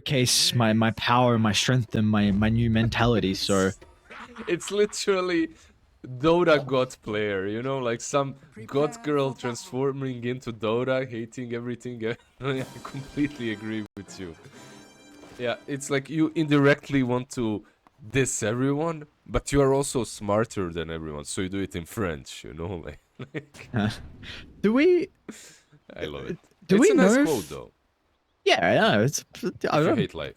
showcase my power, my strength, and my new mentality. So It's literally Dota God player, you know, like some God girl transforming into Dota, hating everything. I completely agree with you. Yeah, it's like you indirectly want to diss everyone, but you are also smarter than everyone, so you do it in French, you know, like do we I love it. do It's we a know nice quote if? though. Yeah, I know. I If you don't. hate life.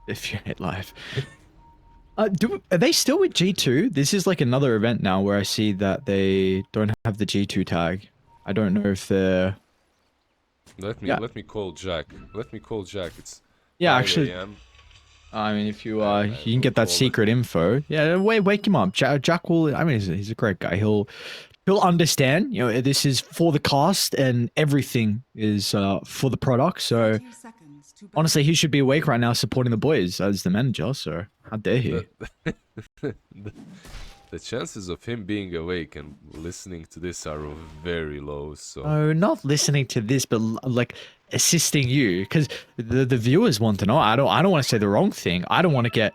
If you hate life. Are they still with G2? This is like another event now where I see that they don't have the G2 tag. I don't know if they're. Yeah, Let me call Jack. Let me call Jack. It's yeah. 5 Actually, a.m. I mean, if you I you can will get that call him. secret info. Yeah, wake him up. Jack will. I mean, he's a great guy. He'll understand. You know, this is for the cast and everything is for the product. So honestly, he should be awake right now supporting the boys as the manager. So how dare he? The, the the chances of him being awake and listening to this are very low. So Oh, not listening to this, but like assisting you, because the viewers want to know. I don't want to say the wrong thing. I don't want to get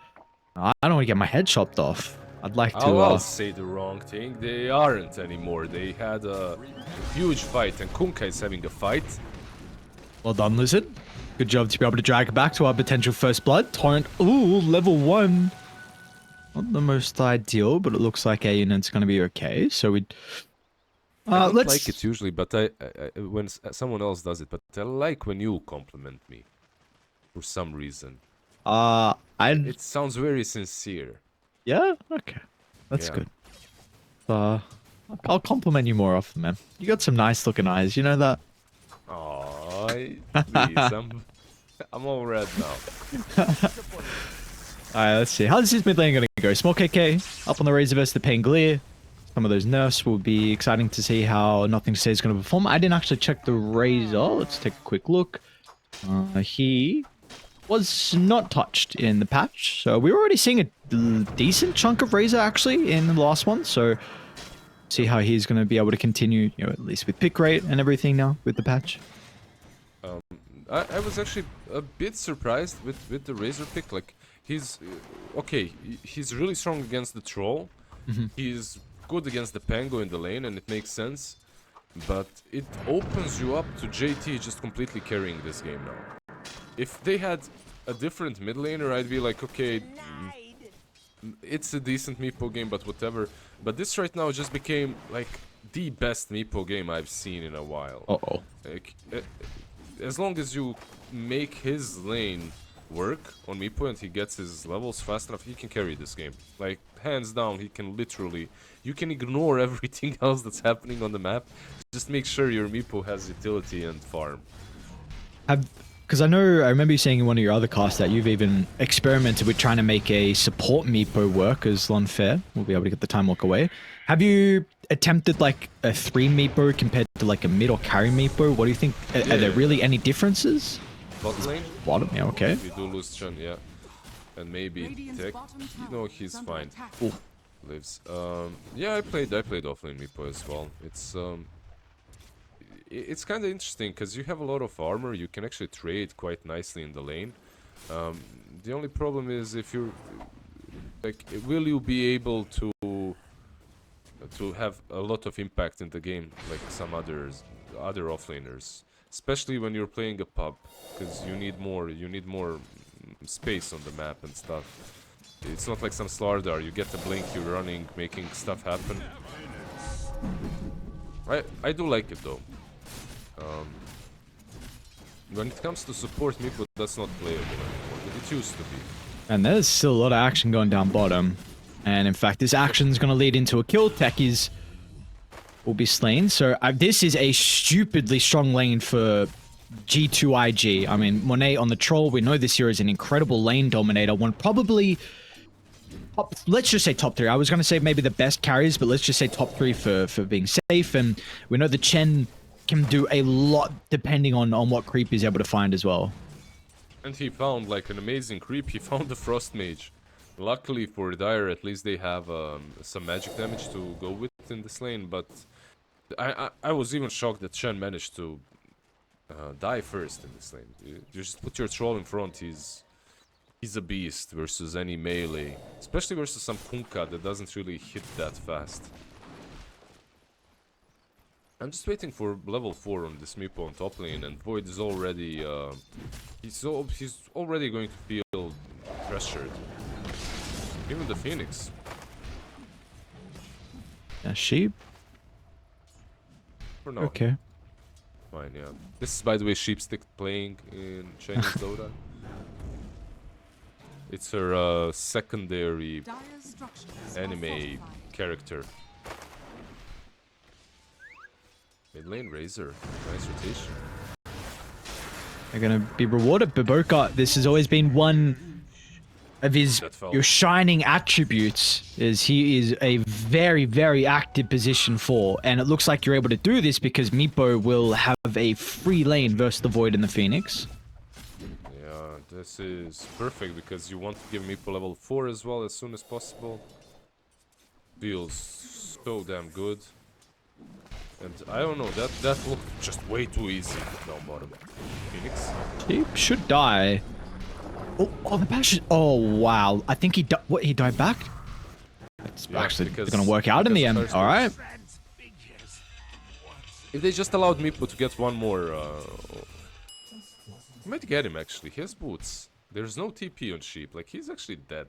my head chopped off. I'd like to. I'll say the wrong thing. They aren't anymore. They had a huge fight, and Kunka is having a fight. Well done, Lizard. Good job to be able to drag it back to our potential first blood. Torrent. Ooh, level 1. Not the most ideal, but it looks like a unit's going to be okay. So we. I don't like it Let's. usually, but when someone else does it, but I like when you compliment me for some reason. I. It sounds very sincere. Yeah. Okay. That's Yeah. good. Uh, I'll compliment you more often, man. You got some nice looking eyes. You know that. Oh, please, I'm all red now. Alright, let's see. How's this mid lane going to go? Small KK up on the Razor versus the Pangolier. Some of those nerfs will be exciting to see how Nothing to Say is going to perform. I didn't actually check the Razor. Let's take a quick look. He was not touched in the patch. So we were already seeing a decent chunk of Razor actually in the last one. So see how he's going to be able to continue, you know, at least with pick rate and everything now with the patch. I was actually a bit surprised with the Razor pick. Like, he's okay. He's really strong against the troll. He's good against the Pango in the lane, and it makes sense. But it opens you up to JT just completely carrying this game now. If they had a different mid laner, I'd be like, okay, it's a decent Meepo game, but whatever. But this right now just became like the best Meepo game I've seen in a while. Uh-oh. Like, as long as you make his lane work on Meepo and he gets his levels fast enough, he can carry this game. Like, hands down, he can literally... You can ignore everything else that's happening on the map. Just make sure your Meepo has utility and farm. Because I remember you saying in one of your other casts that you've even experimented with trying to make a support Meepo work as Lonfair. We'll be able to get the time walk away. Have you attempted like a 3 Meepo compared to like a mid or carry Meepo? What do you think? Are there really any differences? Bot lane? Bottom, yeah, okay. We do lose Chen, yeah. And maybe Tech. You know, he's fine. Ooh. Lives. Yeah, I played offlane Meepo as well. It's kind of interesting because you have a lot of armor. You can actually trade quite nicely in the lane. The only problem is if you're like, will you be able to have a lot of impact in the game like some other offlaners, especially when you're playing a pub, because you need more space on the map and stuff. It's not like some Slardar, you get a blink, you're running, making stuff happen. I do like it though. When it comes to support Meepo, that's not playable anymore. It used to be. And there's still a lot of action going down bottom. And in fact, this action is going to lead into a kill. Techies will be slain. So this is a stupidly strong lane for G2.iG. I mean, Monet on the troll. We know this year is an incredible lane dominator. One probably... let's just say top 3. I was going to say maybe the best carries, but let's just say top 3 for being safe. And we know the Chen can do a lot depending on what creep he's able to find as well. And he found like an amazing creep. He found the Frost Mage. Luckily for Dire, at least they have some magic damage to go with in this lane. But I was even shocked that Shen managed to die first in this lane. You just put your troll in front, he's he's a beast versus any melee. Especially versus some Kunkka that doesn't really hit that fast. I'm just waiting for level 4 on this Meepo on top lane, and Void is already he's already going to feel pressured. Even the Phoenix. Sheep? For now. Okay. Fine, yeah. This is, by the way, Sheepstick playing in Chinese Dota. It's her secondary anime character. Mid lane Razor. Nice rotation. They're gonna be rewarded. Baboka, this has always been one of his your shining attributes, is he is a very, very active position 4, and it looks like you're able to do this because Meepo will have a free lane versus the Void and the Phoenix. Yeah, this is perfect because you want to give Meepo level 4 as well as soon as possible. Feels so damn good. And I don't know, that looked just way too easy down bottom. Phoenix? He should die. Oh, the bash is... Oh, wow. I think he died... What, he died back? It's actually gonna work out in the end. Alright. If they just allowed Meepo to get one more... I might get him, actually. He has boots. There's no TP on Sheep. Like, he's actually dead.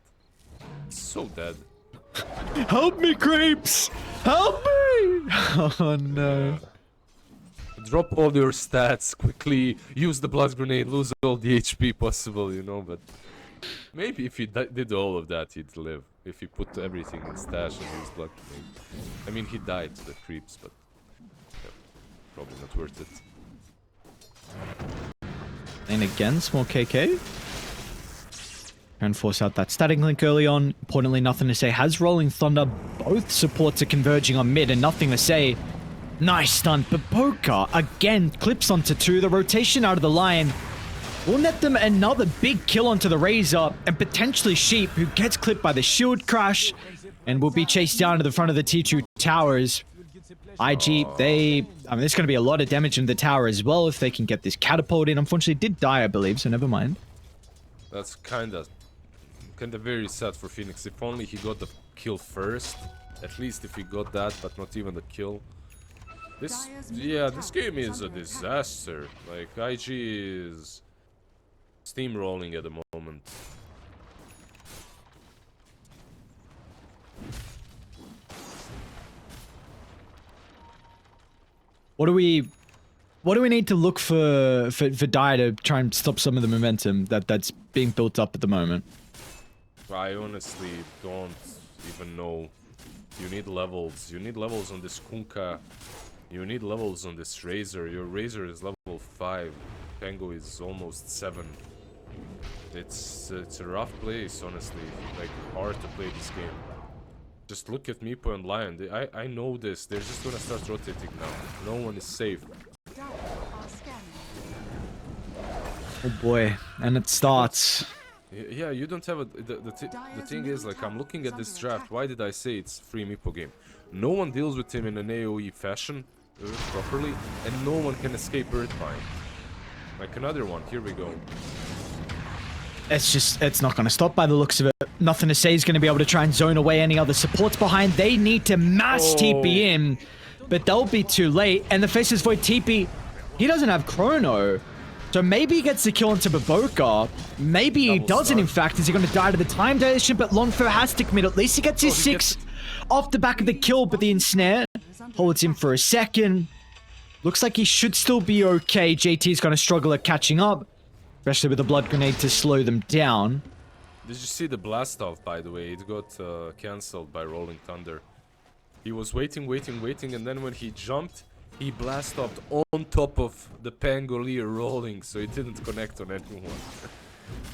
He's so dead. Help me, Grapes! Help me! Oh, no. Drop all your stats quickly, use the blood grenade, lose all the HP possible, you know, but... Maybe if he did all of that, he'd live. If he put everything in stash and used blood grenade. I mean, he died to the creeps, but... Yeah, probably not worth it. And again, small KK. And force out that static link early on. Importantly, nothing to say. Has Rolling Thunder. Both supports are converging on mid and nothing to say. Nice stun. Baboka again clips onto 2. The rotation out of the line will net them another big kill onto the Razor and potentially Sheep, who gets clipped by the shield crash and will be chased down to the front of the T2 towers. IG, I mean, there's going to be a lot of damage in the tower as well if they can get this catapult in. Unfortunately, it did die, I believe, so never mind. That's kinda very sad for Phoenix. If only he got the kill first. At least if he got that, but not even the kill. This game is a disaster. Like, IG is steamrolling at the moment. What do we need to look for Dai to try and stop some of the momentum that's being built up at the moment? I honestly don't even know. You need levels. You need levels on this Kunkka. You need levels on this Razor. Your Razor is level 5. Tango is almost 7. It's a rough place, honestly. Like, hard to play this game. Just look at Meepo and Lion. I know this. They're just gonna start rotating now. No one is safe. Oh boy, and it starts. Yeah, you don't have a... The thing is, like, I'm looking at this draft. Why did I say it's free Meepo game? No one deals with him in an AoE fashion properly, and no one can escape Earthbind. Like another one. Here we go. It's not going to stop by the looks of it. Nothing to say is going to be able to try and zone away any other supports behind. They need to mass TP in, but they'll be too late. And the Faceless Void TP, he doesn't have Chrono. So maybe he gets the kill into Baboka. Maybe he doesn't, in fact. Is he going to die to the time dilation? But Longfur has to commit. At least he gets his 6 off the back of the kill, but the ensnare holds him for a second. Looks like he should still be okay. JT's going to struggle at catching up, especially with the blood grenade to slow them down. Did you see the blast off, by the way? It got cancelled by Rolling Thunder. He was waiting, and then when he jumped, he blast offed on top of the Pangolier rolling, so it didn't connect on anyone.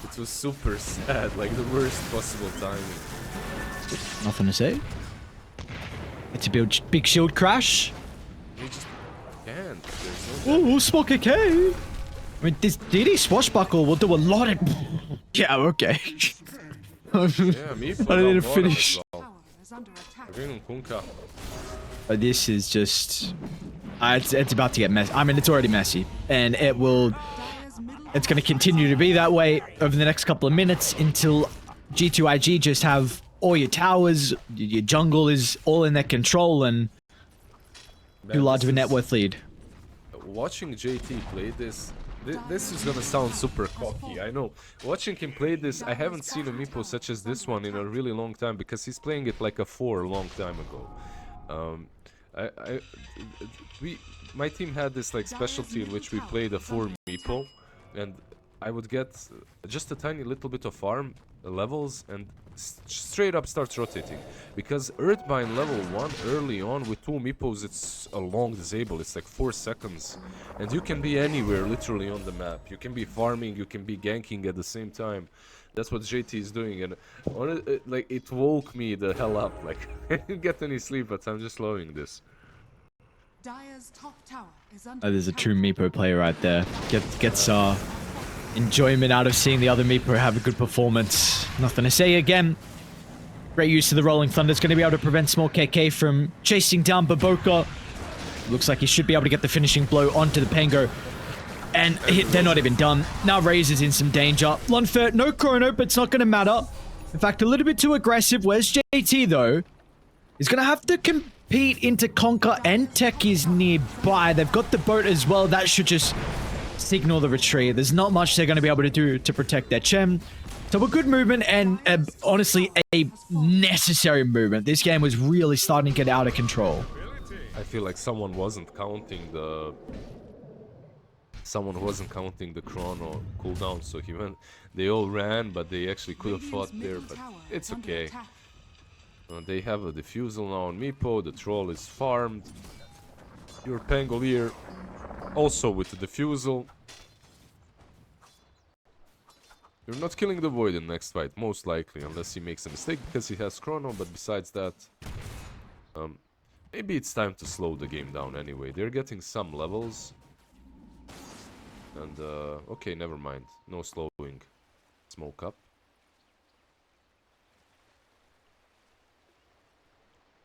It was super sad, like the worst possible timing. Nothing to say. It's a big shield crash. He just can't. No Ooh, Spock KK. I mean, this DD Swashbuckle will do a lot of... Yeah, okay. Yeah, me I didn't finish. Well. Kunkka. This is just... it's about to get messy. I mean, it's already messy. And it will... It's going to continue to be that way over the next couple of minutes until G2.iG just have all your towers, your jungle is all in their control, and too large of a net worth lead. Watching JT play this is gonna sound super cocky, I know. Watching him play this, I haven't seen a meepo such as this one in a really long time, because he's playing it like a 4 a long time ago. My team had this like specialty in which we played a 4 meepo, and I would get just a tiny little bit of farm levels and straight up starts rotating, because Earthbind level 1 early on with 2 meepos, it's a long disable, it's like 4 seconds, and you can be anywhere literally on the map. You can be farming, you can be ganking at the same time. That's what JT is doing, and like it woke me the hell up. Like I didn't get any sleep, but I'm just loving this. There's a true meepo player right there. Gets enjoyment out of seeing the other meepo have a good performance. Nothing to say again. Great use of the Rolling Thunder. It's going to be able to prevent Small KK from chasing down Baboka. Looks like he should be able to get the finishing blow onto the Pango. And they're not even done. Now Raze is in some danger. Lunfair, no chrono, but it's not going to matter. In fact, a little bit too aggressive. Where's JT, though? He's going to have to compete into Conquer, and Tech is nearby. They've got the boat as well. That should just signal the retreat. There's not much they're going to be able to do to protect their Chem. So a good movement, and honestly, a necessary movement. This game was really starting to get out of control. I feel like someone wasn't counting the chrono cooldown, so they all ran, but they actually could have fought there, but it's okay. They have a defusal now on Meepo, the troll is farmed. Your Pangolier also with the defusal. You're not killing the Void in the next fight, most likely, unless he makes a mistake because he has chrono, but besides that, maybe it's time to slow the game down anyway. They're getting some levels. And, okay, never mind. No slowing. Smoke up.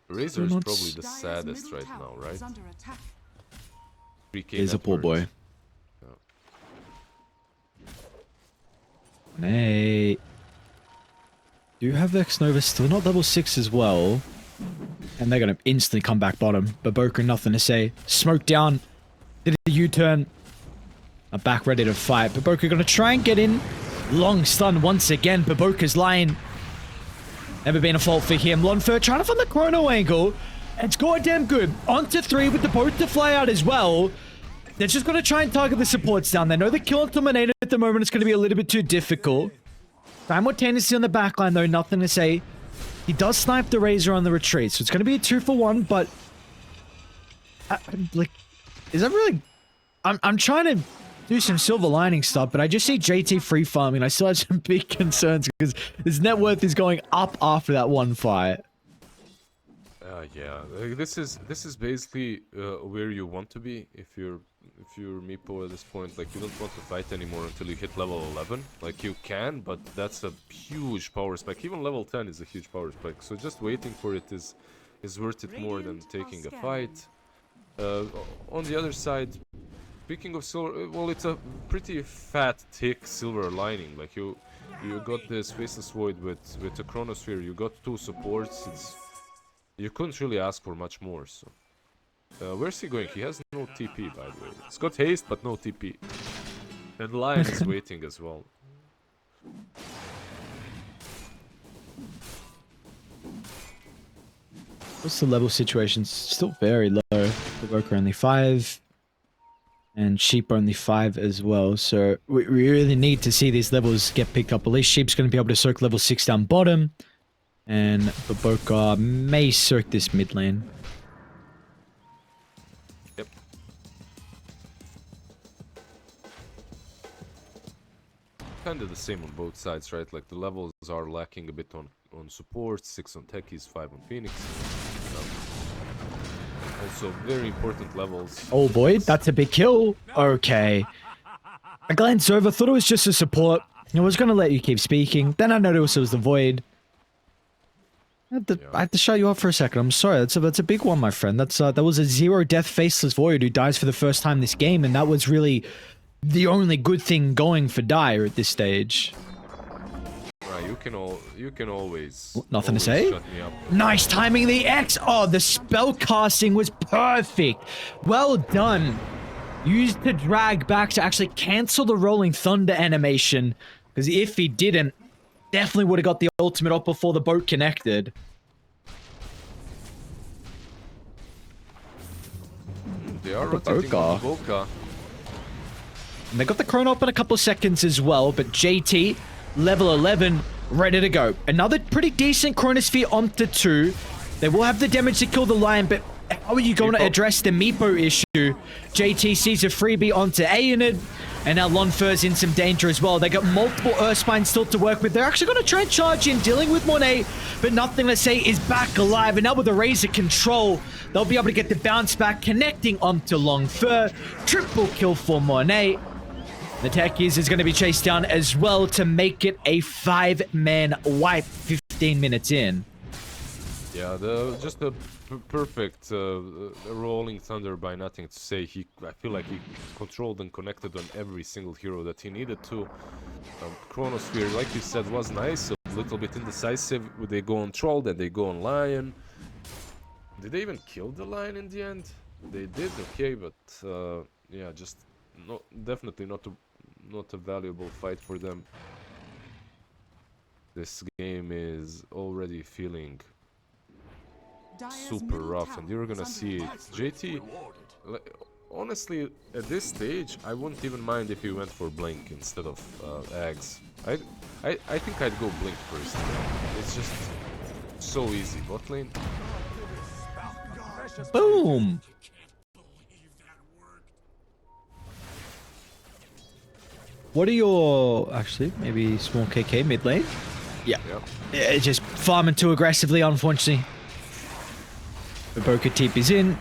Razor is probably the saddest right now, right? 3K He's a poor boy. Yeah. Hey. Do you have Vex Nova still not level 6 as well? And they're gonna instantly come back bottom. Baboka, nothing to say. Smoke down. Did a U-turn. Are back ready to fight. Baboka gonna try and get in. Long stun once again. Baboka's lying. Never been a fault for him. Lonfer trying to find the chrono angle. It's goddamn good. On to 3 with the boat to fly out as well. They're just going to try and target the supports down there. Know the kill dominated at the moment. It's going to be a little bit too difficult. Simultaneously on the backline though, nothing to say. He does snipe the Razor on the retreat. So it's going to be a 2-for-1, but... like, is that really... I'm trying to do some silver lining stuff, but I just see JT free farming. I still have some big concerns because his net worth is going up after that one fight. Yeah, this is basically where you want to be if you're Meepo at this point. Like, you don't want to fight anymore until you hit level 11. Like, you can, but that's a huge power spike. Even level 10 is a huge power spike. So just waiting for it is worth it more than taking a fight. On the other side, speaking of silver, well, it's a pretty fat, thick silver lining. Like, you got this Faceless Void with a Chronosphere, you got 2 supports. You couldn't really ask for much more, so... where's he going? He has no TP, by the way. He's got haste, but no TP. And Lion is waiting as well. What's the level situation? Still very low. The Worker only 5. And Sheep only 5 as well. So we really need to see these levels get picked up. At least Sheep's going to be able to soak level 6 down bottom. And Baboka may circ this mid lane. Yep. Kind of the same on both sides, right? Like, the levels are lacking a bit on support, 6 on techies, 5 on Phoenix. Also, very important levels. Oh boy, that's a big kill. Okay. I glanced over, thought it was just a support. I was going to let you keep speaking. Then I noticed it was the Void. I had to shut you up for a second. I'm sorry. That's a big one, my friend. That was a 0 death Faceless Void who dies for the first time this game, and that was really the only good thing going for Dire at this stage. Right, you can always Nothing to always say? shut me up. Nice timing, the X. Oh, the spell casting was perfect. Well done. Used the drag back to actually cancel the Rolling Thunder animation. Because if he didn't, definitely would have got the ultimate up before the boat connected. They are rotating on the Boka. And they got the chrono up in a couple of seconds as well, but JT, level 11, ready to go. Another pretty decent Chronosphere onto 2. They will have the damage to kill the Lion, but how are you going to address the Meepo issue? JT sees a freebie onto Aeonid, and now Lonfur's in some danger as well. They got multiple Earthspines still to work with. They're actually going to try and charge in, dealing with Monet, but Nothing to Say is back alive, and now with the Razor control, they'll be able to get the bounce back, connecting onto Longfur. Triple kill for Monet. The Techies is going to be chased down as well to make it a 5-man wipe 15 minutes in. Yeah, just a perfect rolling thunder by Nothing to Say. I feel like he controlled and connected on every single hero that he needed to. Chronosphere, like you said, was nice, a little bit indecisive. They go on Troll, then they go on Lion. Did they even kill the Lion in the end? They did, okay, but yeah, just definitely not a valuable fight for them. This game is already feeling super rough, and you're gonna see it. JT, honestly, at this stage, I wouldn't even mind if he went for Blink instead of Ags. I think I'd go Blink first. It's just so easy. Bot lane. Boom! What are your... Actually, maybe small KK mid lane? Yeah. Yep. Just farming too aggressively, unfortunately. The Boka Teep is in,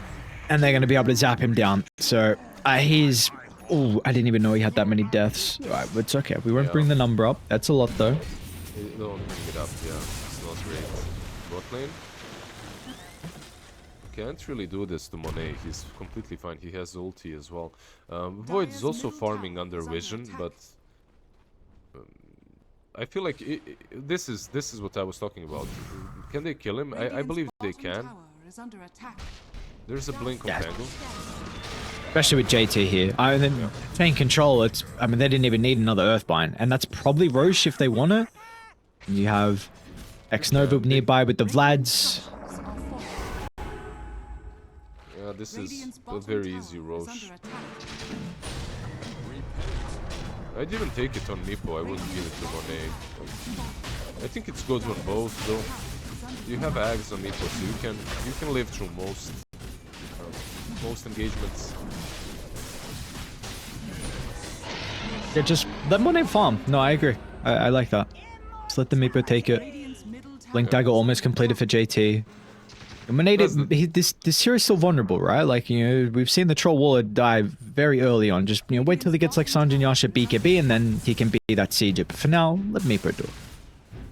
and they're going to be able to zap him down. So, he's... Oh, I didn't even know he had that many deaths. Alright, but it's okay. We won't bring the number up. That's a lot, though. Don't bring it up, yeah. It's not great. Bot lane? Can't really do this to Monet. He's completely fine. He has ulti as well. Void is also farming under vision, but I feel like this is what I was talking about. Can they kill him? I believe they can. There's a blink on Tangle. Especially with JT here. I mean, taking control, I mean, they didn't even need another Earthbind. And that's probably Roche if they want it. You have X-Nova nearby with the Vlads. Yeah, this is a very easy Roche. I'd even take it on Meepo, I wouldn't give it to Monet. I think it's good on both though. You have Ags on Meepo, so you can live through most engagements. Yeah, just let Monet farm. No, I agree. I like that. Just let the Meepo take it. Blink Dagger almost completed for JT. This hero's still vulnerable, right? Like, you know, we've seen the Troll Waller die very early on. Just, you know, wait till he gets like Sanjin Yasha BKB and then he can be that siege. But for now, let Meepo do it.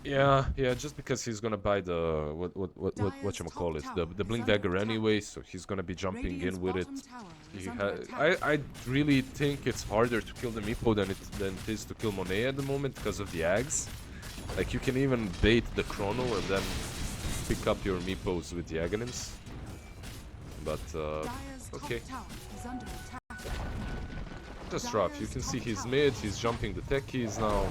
Yeah, just because he's gonna buy the whatchamacallit, the Blink Dagger anyway, so he's gonna be jumping in with it. I really think it's harder to kill the Meepo than it is to kill Monet at the moment because of the Ags. Like, you can even bait the Chrono and then pick up your Meepos with the Aghanim's. But, okay. Just rough. You can see he's mid, he's jumping the techies now.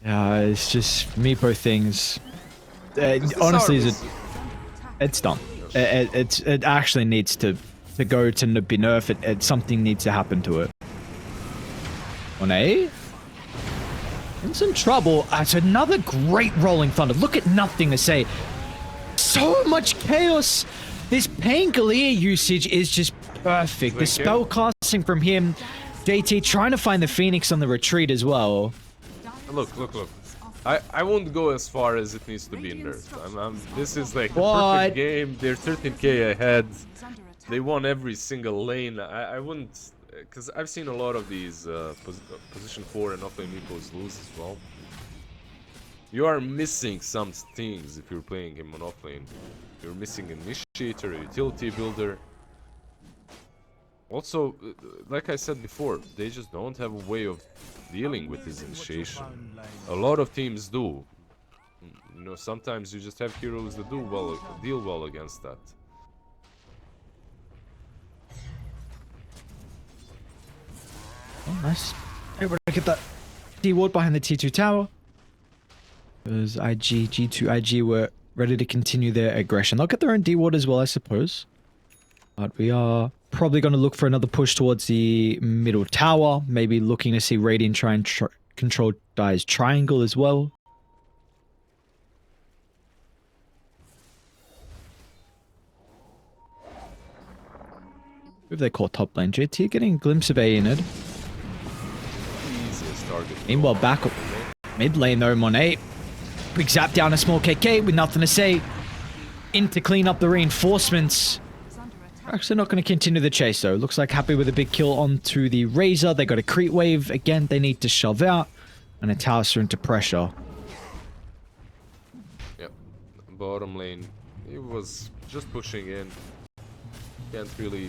Yeah, it's just Meepo things. Honestly, it's dumb. It actually needs to go to be nerfed. Something needs to happen to it. Monet? In some trouble. It's another great Rolling Thunder. Look at Nothing to Say. So much chaos. This Pangolier usage is just perfect. The spell casting from him. JT trying to find the Phoenix on the retreat as well. Look. I won't go as far as it needs to be in nerf. This is like the perfect game. They're 13k ahead. They won every single lane. I wouldn't... Because I've seen a lot of these position 4 and offlane Meepos lose as well. You are missing some things if you're playing him on offlane. You're missing Initiator, Utility Builder. Also, like I said before, they just don't have a way of dealing with his initiation. A lot of teams do. You know, sometimes you just have heroes that deal well against that. Oh, nice. Able to get that D-ward behind the T2 tower. Because G2.iG were ready to continue their aggression. They'll get their own D-ward as well, I suppose. But we are probably going to look for another push towards the middle tower. Maybe looking to see Radiant try and control Dire's triangle as well. Who have they caught top lane? JT getting a glimpse of A in it. Easiest target. Meanwhile, back mid lane though, Monet. Quick zap down a small KK with nothing to say. In to clean up the reinforcements. Actually not going to continue the chase though. Looks like happy with a big kill onto the Razor. They got a creep wave. Again, they need to shove out. And a Towser into pressure. Yep. Bottom lane. He was just pushing in. Can't kill the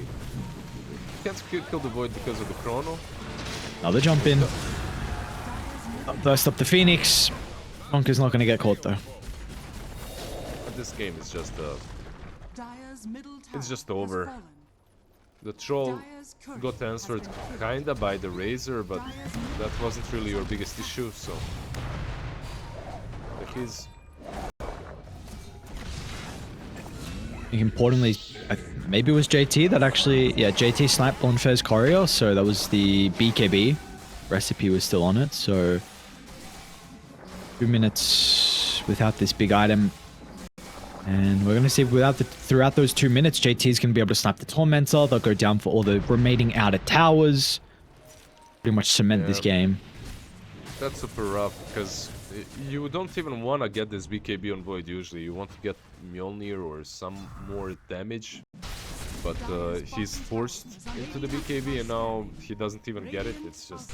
Void because of the Chrono. Another jump in. Burst up the Phoenix. Conker's not going to get caught though. But this game is just it's just over. The troll got answered kinda by the Razor, but that wasn't really your biggest issue, so like he's I think importantly, maybe it was JT that actually, yeah, JT sniped Bonfair's Courier, so that was the BKB. Recipe was still on it, so 2 minutes without this big item. And we're going to see throughout those 2 minutes, JT is going to be able to snipe the Tormentor. They'll go down for all the remaining outer towers. Pretty much cement this game. That's super rough, because you don't even want to get this BKB on Void usually. You want to get Mjolnir or some more damage. But he's forced into the BKB and now he doesn't even get it. It's just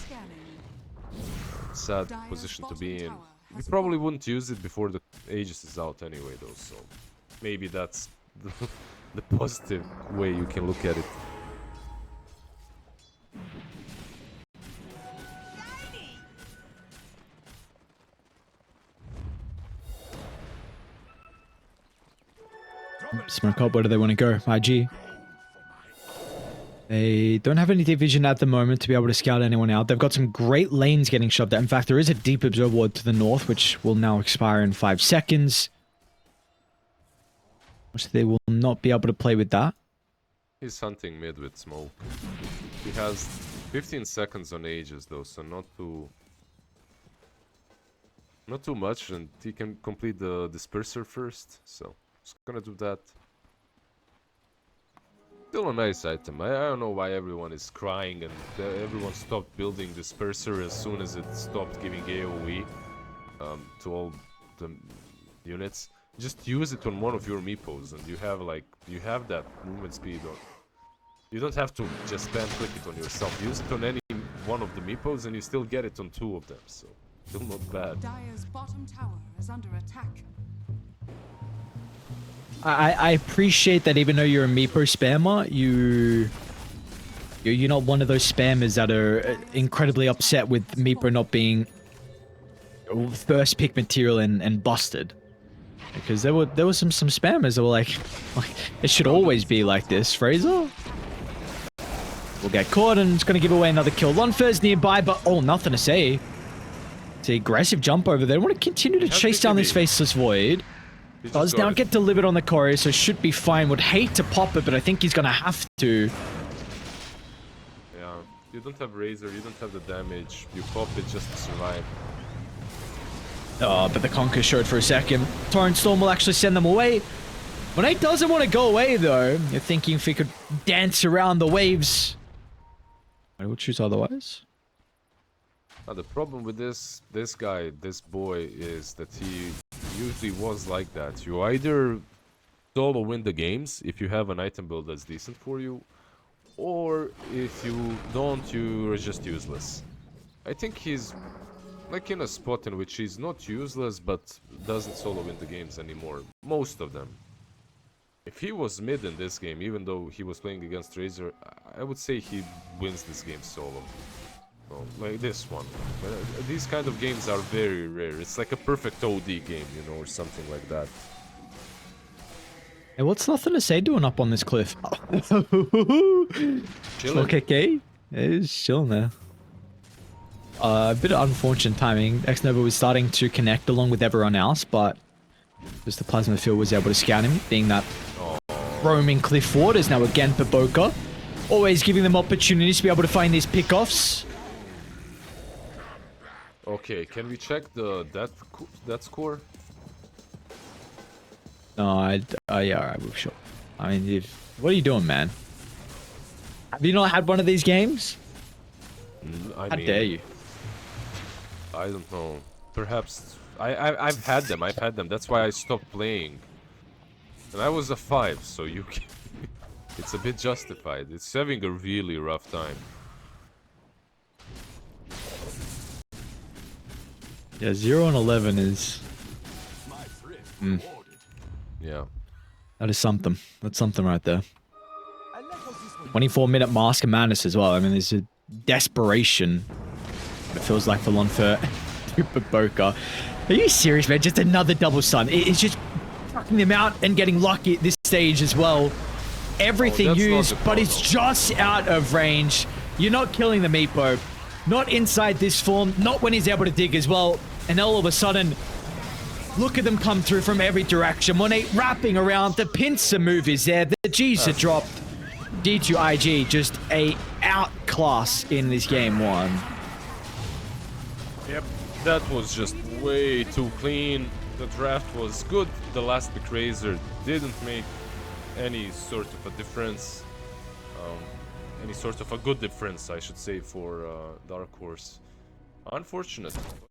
a sad position to be in. We probably wouldn't use it before the Aegis is out anyway though, so maybe that's the positive way you can look at it. Smoke up, where do they want to go? IG. They don't have any division at the moment to be able to scout anyone out. They've got some great lanes getting shoved out. In fact, there is a deep observe ward to the north, which will now expire in 5 seconds. So they will not be able to play with that. He's hunting mid with smoke. He has 15 seconds on Aegis though, so not too much, and he can complete the disperser first, so just gonna do that. Still a nice item. I don't know why everyone is crying and everyone stopped building disperser as soon as it stopped giving AoE to all the units. Just use it on one of your meepos and you have that movement speed on. You don't have to just spam click it on yourself. Use it on any one of the meepos and you still get it on 2 of them, so still not bad. Dire's bottom tower is under attack. I appreciate that even though you're a Meepo spammer, you're not one of those spammers that are incredibly upset with Meepo not being first pick material and busted. Because there were some spammers that were like it should always be like this. Fraser will get caught and it's going to give away another kill. Lonfer's nearby, but oh, nothing to say. It's an aggressive jump over there. I want to continue to chase down this Faceless Void. Does now get delivered on the Courier, so should be fine. Would hate to pop it, but I think he's gonna have to. Yeah, you don't have Razor, you don't have the damage. You pop it just to survive. Oh, but the Conquer showed for a second. Torrent Storm will actually send them away. Monet doesn't want to go away, though. You're thinking if he could dance around the waves. I would choose otherwise. The problem with this boy, is that he usually was like that. You either solo win the games if you have an item build that's decent for you, or if you don't, you're just useless. I think he's like in a spot in which he's not useless, but doesn't solo win the games anymore. Most of them. If he was mid in this game, even though he was playing against Razor, I would say he wins this game solo. Well, like this one. But, these kind of games are very rare. It's like a perfect OD game, you know, or something like that. Hey, what's nothing to say doing up on this cliff? Chilling. Okay, it's chilling there. A bit of unfortunate timing. X-Nova was starting to connect along with everyone else, but just the plasma field was able to scout him, being that roaming cliff ward is now again for Boca. Always giving them opportunities to be able to find these pickoffs. Okay, can we check the that score? No, yeah, alright, we're sure. I mean, what are you doing, man? Have you not had one of these games? I How mean, dare you? I don't know. Perhaps I've had them. I've had them. That's why I stopped playing. And I was a 5, so you can. It's a bit justified. It's having a really rough time. Yeah, 0 and 11 is. Yeah. That is something. That's something right there. 24-minute Mask of Madness as well. I mean, there's a desperation. It feels like for Boca. Are you serious, man? Just another double stun. It's just fucking them out and getting lucky at this stage as well. Everything used, but it's just out of range. You're not killing the Meepo. Not inside this form. Not when he's able to dig as well. And all of a sudden, look at them come through from every direction. Monet wrapping around. The pincer move is there. The G's are dropped. D2.iG just a outclass in this game 1. Yep. That was just way too clean. The draft was good. The last pick Razor didn't make any sort of a difference. Any sort of a good difference, I should say, for Dark Horse. Unfortunate.